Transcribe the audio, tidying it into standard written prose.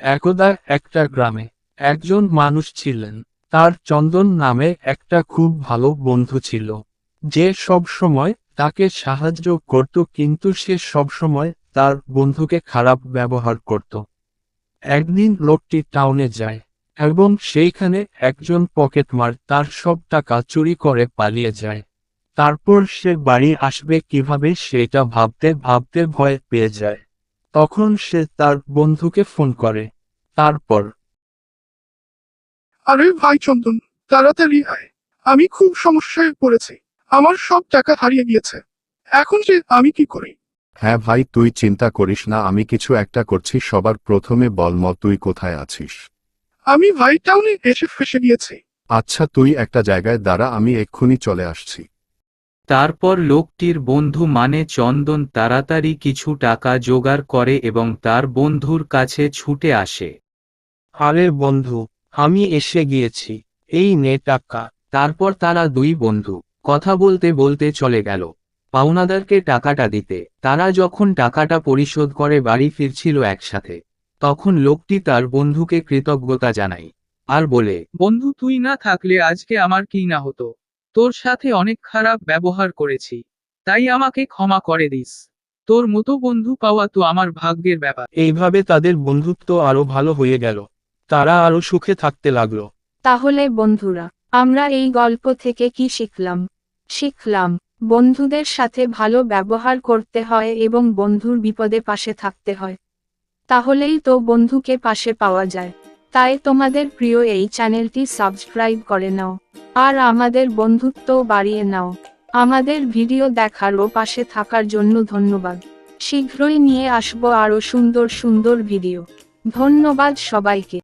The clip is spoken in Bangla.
একদা একটা গ্রামে একজন মানুষ ছিলেন। তার চন্দন নামে একটা খুব ভালো বন্ধু ছিল, যে সব সময় তাকে সাহায্য করত, কিন্তু সে সবসময় তার বন্ধুকে খারাপ ব্যবহার করত। একদিন লোকটি টাউনে যায় এবং সেইখানে একজন পকেটমার তার সব টাকা চুরি করে পালিয়ে যায়। তারপর সে বাড়ি আসবে কিভাবে সেটা ভাবতে ভাবতে ভয় পেয়ে যায়। তখন সে তার বন্ধুকে ফোন করে। তারপর আরে ভাই চন্দন, তাড়াতাড়ি আয়। আমি খুব সমস্যায় পড়েছি। আমার সব টাকা হারিয়ে গিয়েছে। এখন যে আমি কি করি? হ্যাঁ ভাই, তুই চিন্তা করিস না, আমি কিছু একটা করছি। সবার প্রথমে বল তুই কোথায় আছিস? আমি ভাই টাউনে এসে ফেসে গিয়েছি। আচ্ছা, তুই একটা জায়গায় দাঁড়া, আমি এক্ষুনি চলে আসছি। তারপর লোকটির বন্ধু মানে চন্দন তাড়াতাড়ি কিছু টাকা জোগাড় করে এবং তার বন্ধুর কাছে ছুটে আসে। আরে বন্ধু, আমি এসে গিয়েছি, এই নে টাকা। তারপর তারা দুই বন্ধু কথা বলতে বলতে চলে গেল পাওনাদারকে টাকাটা দিতে। তারা যখন টাকাটা পরিশোধ করে বাড়ি ফিরছিল একসাথে, তখন লোকটি তার বন্ধুকে কৃতজ্ঞতা জানায় আর বলে, বন্ধু, তুই না থাকলে আজকে আমার কি না হতো। তোর সাথে অনেক খারাপ ব্যবহার করেছি, তাই আমাকে ক্ষমা করে দিস। তোর মতো বন্ধু পাওয়া তো আমার ভাগ্যের ব্যাপার। এইভাবে তাদের বন্ধুত্ব আরো ভালো হয়ে গেল। তারা আরো সুখে থাকতে লাগলো। তাহলে বন্ধুরা, আমরা এই গল্প থেকে কি শিখলাম? শিখলাম, বন্ধুদের সাথে ভালো ব্যবহার করতে হয় এবং বন্ধুর বিপদে পাশে থাকতে হয়। তাহলেই তো বন্ধুকে পাশে পাওয়া যায়। তাই তোমাদের প্রিয় এই চ্যানেলটি সাবস্ক্রাইব করে নাও, আর আমাদের বন্ধুত্বও বাড়িয়ে নাও। আমাদের ভিডিও দেখার ও পাশে থাকার জন্য ধন্যবাদ। শীঘ্রই নিয়ে আসবো আরো সুন্দর সুন্দর ভিডিও। ধন্যবাদ সবাইকে।